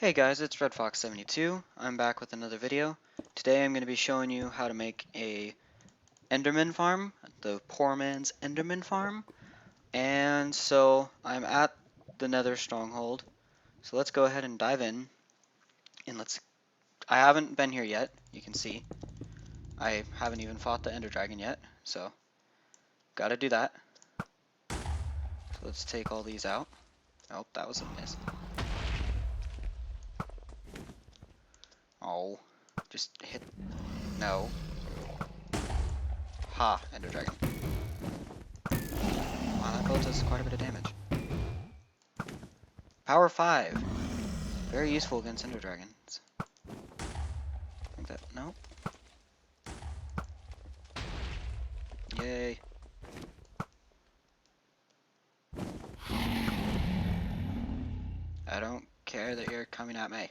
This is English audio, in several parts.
Hey guys, it's RedFox72. I'm back with another video. Today I'm going to be showing you how to make a Enderman farm, the poor man's Enderman farm. And so I'm at the Nether stronghold. So let's go ahead and dive in. And I haven't been here yet, you can see. I haven't even fought the Ender Dragon yet, so gotta do that. So let's take all these out. Oh, that was a miss. Oh, just hit. No. Ha, Ender Dragon. Wow, that bow does quite a bit of damage. Power 5. Very useful against Ender Dragons. Like that. Nope. Yay. I don't care that you're coming at me.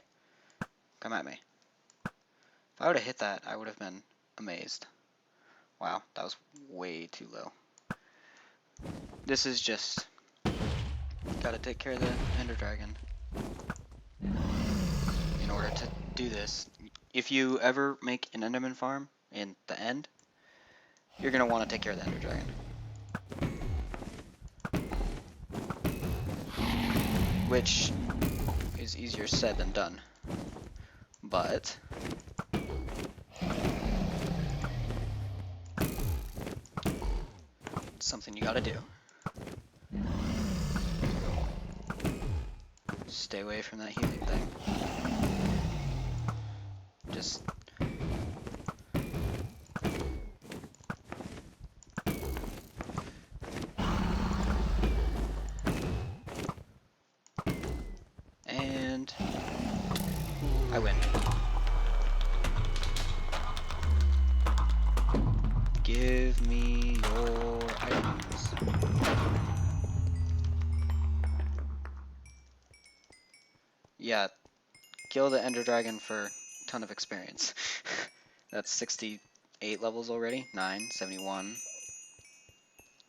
Come at me. If I would have hit that, I would have been amazed. Wow, that was way too low. This is just... Gotta take care of the Ender Dragon. In order to do this, if you ever make an Enderman farm in the end, you're gonna want to take care of the Ender Dragon. Which is easier said than done. But it's something you gotta do. Stay away from that healing thing. Just... And... I win. Give me your items. Yeah, kill the Ender Dragon for a ton of experience. That's 68 levels already. 9, 71,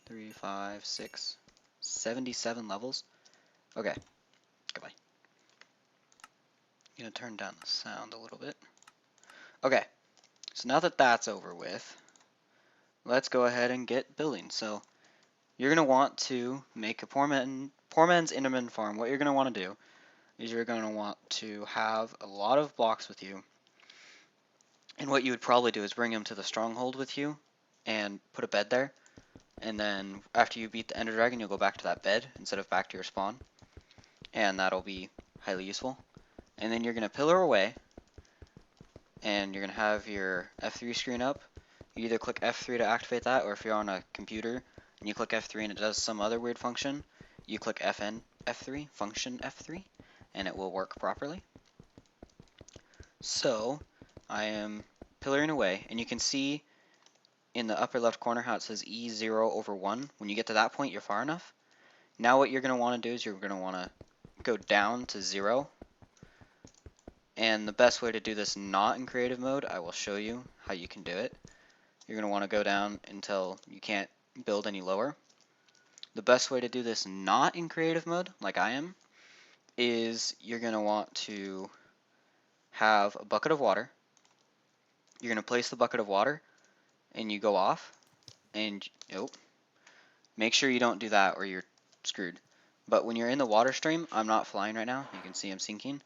3, 5, 6, 77 levels. Okay, goodbye. I'm gonna turn down the sound a little bit. Okay, so now that that's over with, let's go ahead and get building. So you're gonna want to make a poor man's Enderman farm. What you're gonna want to do is you're going to want to have a lot of blocks with you. And what you would probably do is bring him to the stronghold with you and put a bed there. And then after you beat the Ender Dragon, you'll go back to that bed instead of back to your spawn. And that'll be highly useful. And then you're going to pillar away. And you're going to have your F3 screen up. You either click F3 to activate that, or if you're on a computer and you click F3 and it does some other weird function, you click F3, function F3, and it will work properly. So I am pillaring away, and you can see in the upper left corner how it says E0/1. When you get to that point, you're far enough. Now what you're going to want to do is you're going to want to go down to 0. And the best way to do this not in creative mode, I will show you how you can do it. You're going to want to go down until you can't build any lower. The best way to do this not in creative mode, like I am, is you're going to want to have a bucket of water. You're going to place the bucket of water and you go off and make sure you don't do that or you're screwed. But when you're in the water stream, I'm not flying right now, you can see I'm sinking.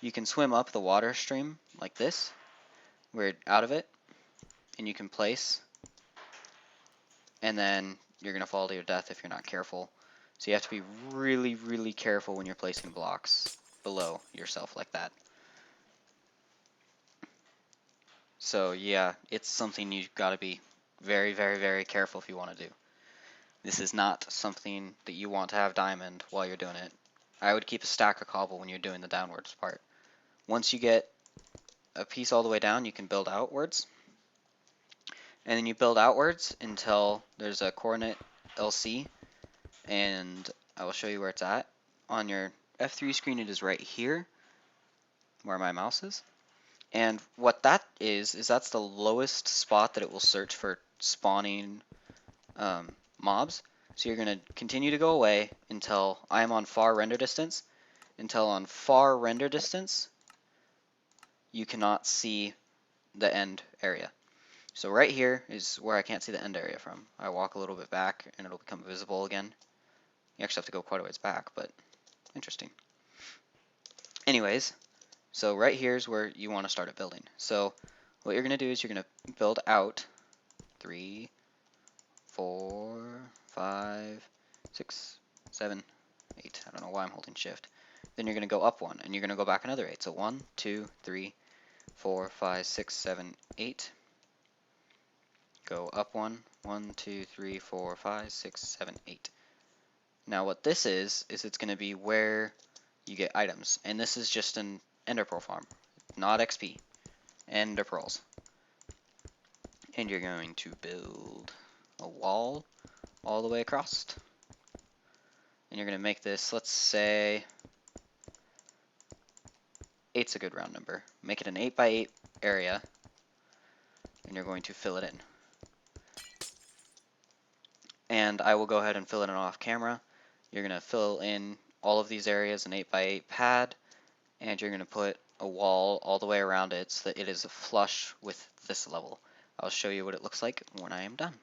You can swim up the water stream like this, where out of it, and you can place, and then you're gonna fall to your death if you're not careful. So you have to be really, really careful when you're placing blocks below yourself like that. So yeah, it's something you've got to be very, very, very careful if you want to do. This is not something that you want to have diamond while you're doing it. I would keep a stack of cobble when you're doing the downwards part. Once you get a piece all the way down, you can build outwards. And then you build outwards until there's a coordinate LC, and I will show you where it's at. On your F3 screen, it is right here, where my mouse is. And what that is that's the lowest spot that it will search for spawning mobs. So you're going to continue to go away until I am on far render distance, until on far render distance you cannot see the end area. So right here is where I can't see the end area from. I walk a little bit back and it'll become visible again. You actually have to go quite a ways back, but interesting. Anyways, so right here is where you want to start a building. So what you're going to do is you're going to build out 3, 4, 5, 6, 7, 8. I don't know why I'm holding shift. Then you're going to go up 1, and you're going to go back another 8. So 1, 2, 3, 4, 5, 6, 7, 8. Go up 1, 1, 2, 3, 4, 5, 6, 7, 8. Now what this is it's going to be where you get items. And this is just an ender pearl farm, not XP. Ender pearls. And you're going to build a wall all the way across. And you're going to make this, let's say, 8's a good round number. Make it an 8 by 8 area, and you're going to fill it in. And I will go ahead and fill it in off camera. You're going to fill in all of these areas an 8 by 8 pad, and you're going to put a wall all the way around it so that it is flush with this level. I'll show you what it looks like when I am done.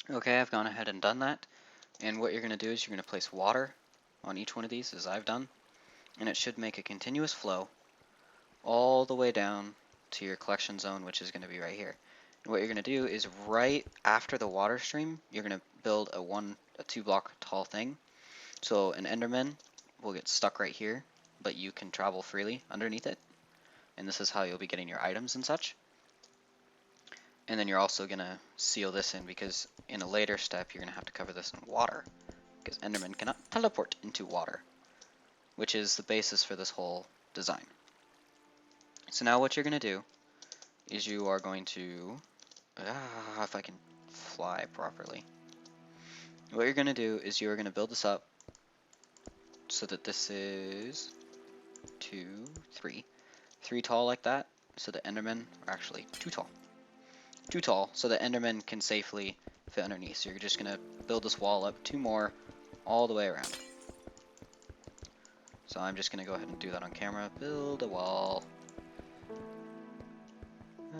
Okay, I've gone ahead and done that. And what you're going to do is you're going to place water on each one of these, as I've done. And it should make a continuous flow all the way down to your collection zone, which is going to be right here. And what you're going to do is right after the water stream, you're going to build a 2 block tall thing. So an Enderman will get stuck right here, but you can travel freely underneath it. And this is how you'll be getting your items and such. And then you're also going to seal this in, because in a later step you're going to have to cover this in water, because Enderman cannot teleport into water, which is the basis for this whole design. So now what you're going to do is you are going to, if I can fly properly, what you're going to do is you are going to build this up so that this is 2, 3 tall like that, so the Endermen are actually too tall, so the Enderman can safely fit underneath. So you're just going to build this wall up 2 more all the way around. So I'm just going to go ahead and do that on camera. Build a wall. I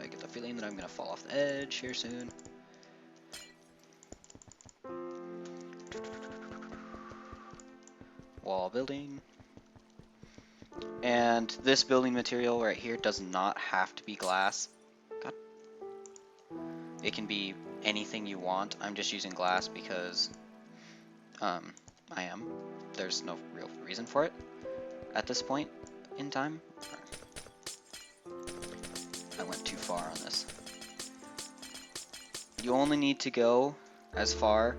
get the feeling that I'm going to fall off the edge here soon. Wall building. And this building material right here does not have to be glass. God. It can be anything you want. I'm just using glass because I am. There's no real reason for it at this point in time. I went too far on this. You only need to go as far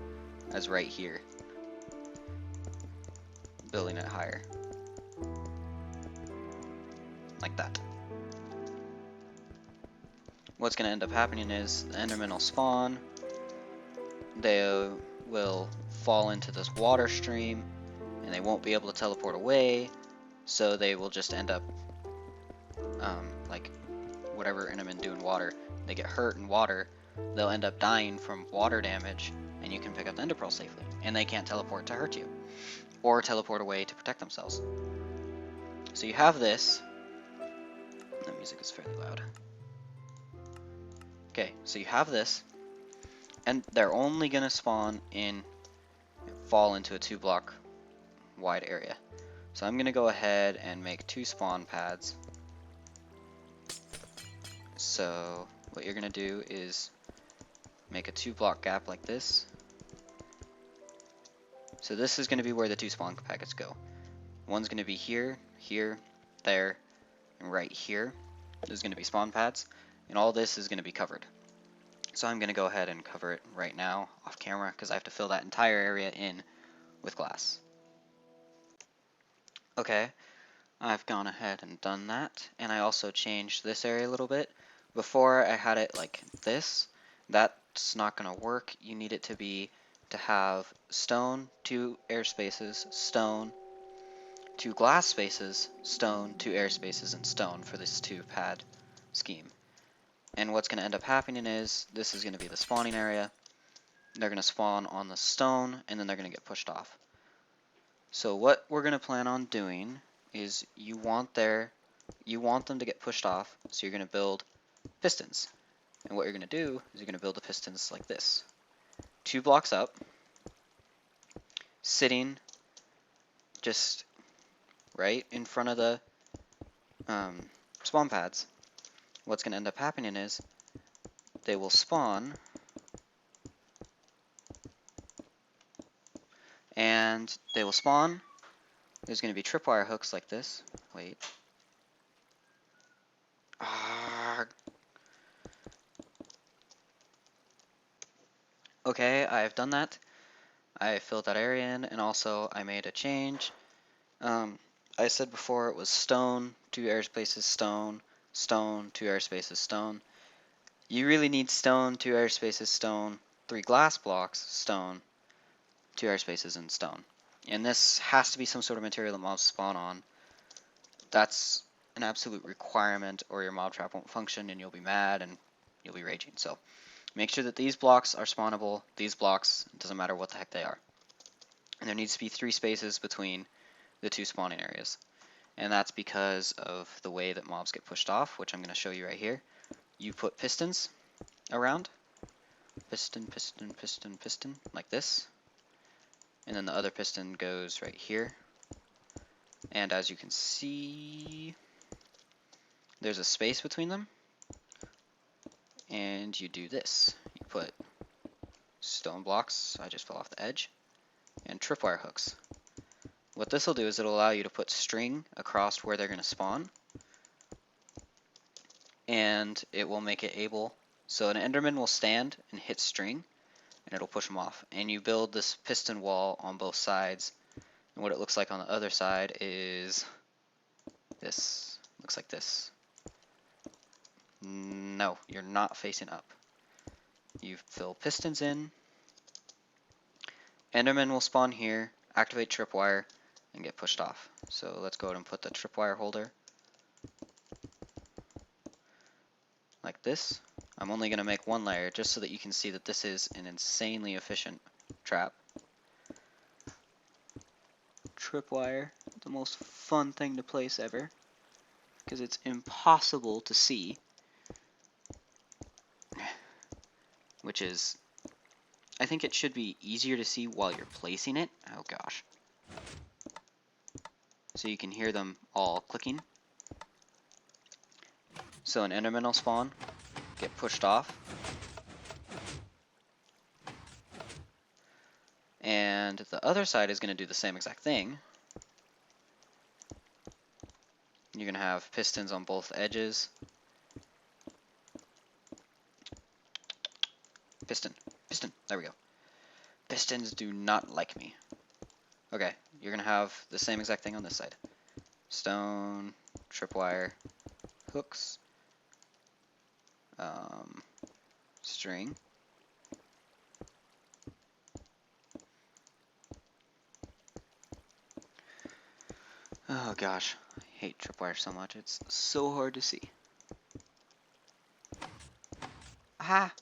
as right here. Building it higher. Like that. What's going to end up happening is the Endermen will spawn. They will fall into this water stream, and they won't be able to teleport away, so they will just end up like whatever Endermen do in water. They get hurt in water, they'll end up dying from water damage, and you can pick up the Ender Pearl safely, and they can't teleport to hurt you or teleport away to protect themselves. So you have this. The music is fairly loud. Okay, so you have this, and they're only gonna spawn in, fall into a 2 block wide area. So I'm gonna go ahead and make 2 spawn pads. So what you're gonna do is make a 2 block gap like this. So this is gonna be where the 2 spawn packets go. One's gonna be here, here, there, and right here. There's gonna be spawn pads, and all this is gonna be covered. So I'm gonna go ahead and cover it right now off camera, because I have to fill that entire area in with glass. Okay, I've gone ahead and done that, and I also changed this area a little bit. Before I had it like this. That's not gonna work. You need it to have stone, 2 air spaces, stone, 2 glass spaces, stone, 2 air spaces, and stone for this 2 pad scheme. And what's going to end up happening is this is going to be the spawning area, they're going to spawn on the stone, and then they're going to get pushed off. So what we're going to plan on doing is you want them to get pushed off, so you're going to build pistons. And what you're going to do is you're going to build the pistons like this. 2 blocks up, sitting just right in front of the spawn pads. What's going to end up happening is they will spawn, and they will spawn. There's going to be tripwire hooks like this. Wait. Okay, I've done that. I filled that area in, and also I made a change. I said before it was stone, 2 airspaces, stone, stone, 2 airspaces, stone. You really need stone, 2 airspaces, stone, 3 glass blocks, stone, 2 airspaces, and stone. And this has to be some sort of material that mobs spawn on. That's an absolute requirement, or your mob trap won't function, and you'll be mad, and you'll be raging. So make sure that these blocks are spawnable. These blocks, it doesn't matter what the heck they are. And there needs to be 3 spaces between the 2 spawning areas. And that's because of the way that mobs get pushed off, which I'm going to show you right here. You put pistons around. Piston, piston, piston, piston, like this. And then the other piston goes right here. And as you can see, there's a space between them. And you do this. You put stone blocks, I just fell off the edge, and tripwire hooks. What this will do is it'll allow you to put string across where they're going to spawn, and it will make it able, so an enderman will stand and hit string, and it'll push them off. And you build this piston wall on both sides, and what it looks like on the other side is this. Looks like this. No, you're not facing up. You fill pistons in, enderman will spawn here, activate tripwire, and get pushed off. So let's go ahead and put the tripwire holder like this. I'm only going to make 1 layer just so that you can see that this is an insanely efficient trap. Tripwire, the most fun thing to place ever, because it's impossible to see, which is, I think it should be easier to see while you're placing it. Oh gosh. So you can hear them all clicking. So an enderman will spawn, get pushed off, and the other side is going to do the same exact thing. You're going to have pistons on both edges. Piston, piston, there we go. Pistons do not like me. Okay, you're going to have the same exact thing on this side. Stone, tripwire, hooks, string, oh gosh, I hate tripwire so much, it's so hard to see. Aha!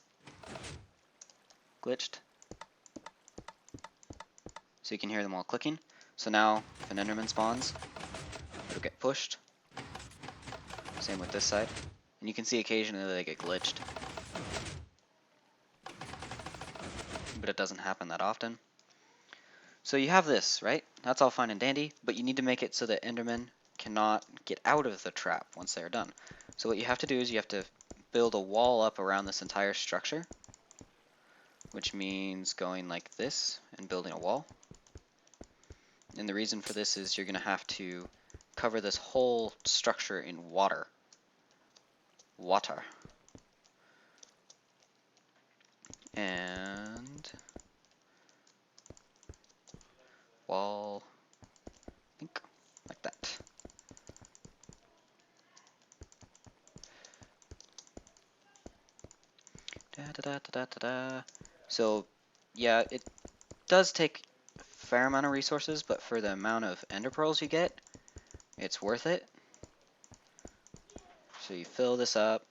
Glitched. So you can hear them all clicking. So now, if an enderman spawns, it'll get pushed. Same with this side. And you can see occasionally they get glitched. But it doesn't happen that often. So you have this, right? That's all fine and dandy, but you need to make it so that endermen cannot get out of the trap once they're done. So what you have to do is you have to build a wall up around this entire structure, which means going like this and building a wall. And the reason for this is you're going to have to cover this whole structure in water. Water. And wall, I think, like that. Da, da, da, da, da, da. So, yeah, it does take a fair amount of resources, but for the amount of ender pearls you get, it's worth it. So you fill this up,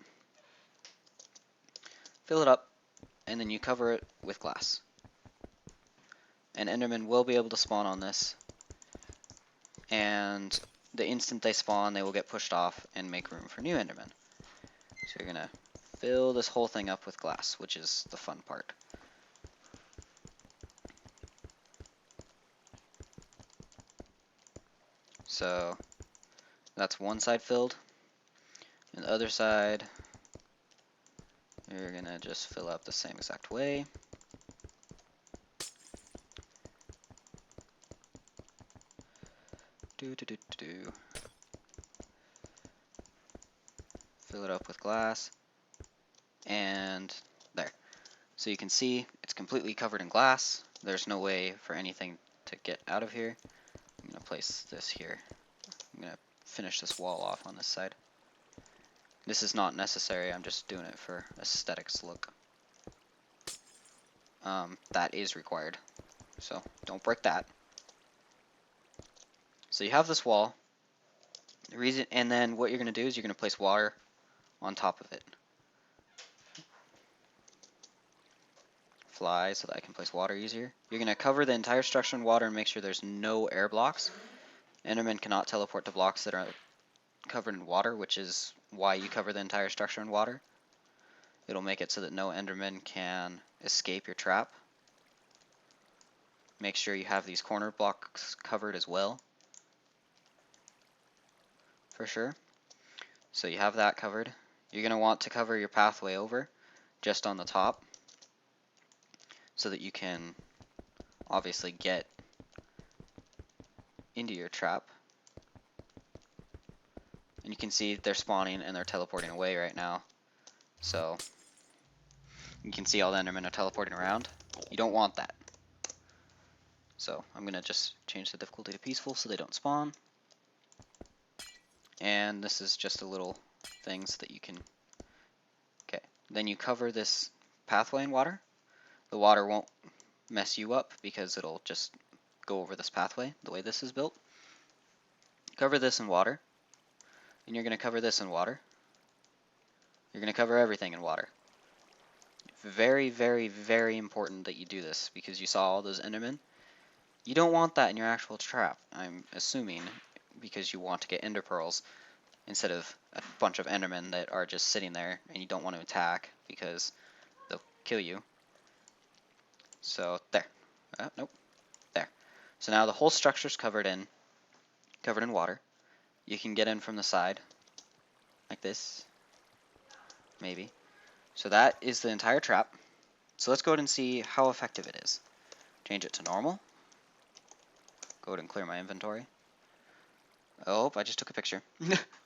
fill it up, and then you cover it with glass. and Enderman will be able to spawn on this, and the instant they spawn, they will get pushed off and make room for new Endermen. So you're gonna fill this whole thing up with glass, which is the fun part. So that's one side filled, and the other side you're gonna just fill up the same exact way. Fill it up with glass, and there. So you can see it's completely covered in glass. There's no way for anything to get out of here. I'm gonna place this here. I'm gonna finish this wall off on this side. This is not necessary, I'm just doing it for aesthetics look. That is required, so don't break that. So you have this wall. And then what you're gonna do is you're gonna place water on top of it. Fly so that I can place water easier. You're gonna cover the entire structure in water and make sure there's no air blocks. Endermen cannot teleport to blocks that are covered in water, which is why you cover the entire structure in water. It'll make it so that no Enderman can escape your trap. Make sure you have these corner blocks covered as well, for sure. So you have that covered. You're going to want to cover your pathway over just on the top so that you can obviously get into your trap. And you can see they're spawning and they're teleporting away right now. So you can see all the Endermen are teleporting around. You don't want that. So I'm going to just change the difficulty to peaceful so they don't spawn. And this is just a little thing so that you can... Okay, then you cover this pathway in water. The water won't mess you up because it'll just go over this pathway the way this is built. Cover this in water. And you're going to cover this in water. You're going to cover everything in water. Very, very, very important that you do this because you saw all those Endermen. You don't want that in your actual trap, I'm assuming, because you want to get enderpearls instead of a bunch of Endermen that are just sitting there and you don't want to attack because they'll kill you. So there. Nope. There. So now the whole structure's covered in water. You can get in from the side like this. Maybe. So that is the entire trap. So let's go ahead and see how effective it is. Change it to normal. Go ahead and clear my inventory. Oh, I just took a picture.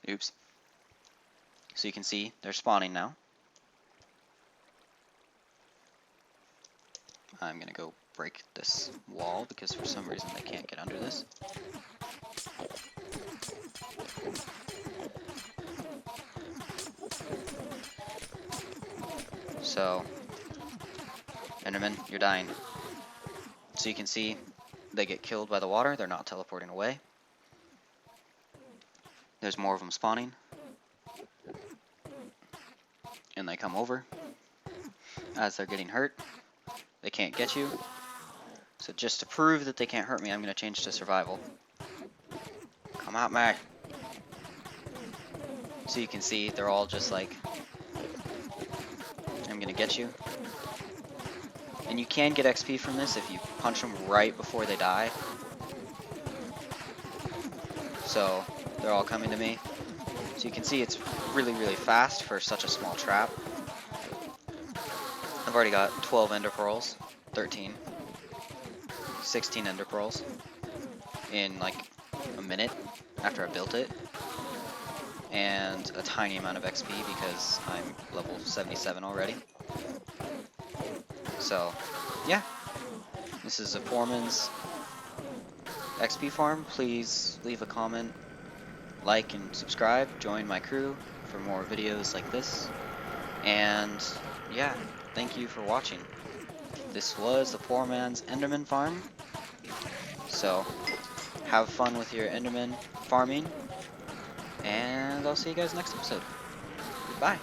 Oops. So you can see they're spawning now. I'm going to go break this wall because for some reason they can't get under this. So, Enderman, you're dying. So you can see they get killed by the water. They're not teleporting away. There's more of them spawning. And they come over. As they're getting hurt, they can't get you. So just to prove that they can't hurt me, I'm going to change to survival. Come at me. So you can see they're all just like, I'm going to get you. And you can get XP from this if you punch them right before they die. So they're all coming to me. So you can see it's really, really fast for such a small trap. I've already got 12 enderpearls, 13, 16 enderpearls in like a minute after I built it. And a tiny amount of XP because I'm level 77 already. So, yeah. This is a foreman's XP farm. Please leave a comment, like, and subscribe. Join my crew for more videos like this. And, yeah, thank you for watching. This was the poor man's Enderman farm. So, have fun with your Enderman farming. And I'll see you guys next episode. Goodbye.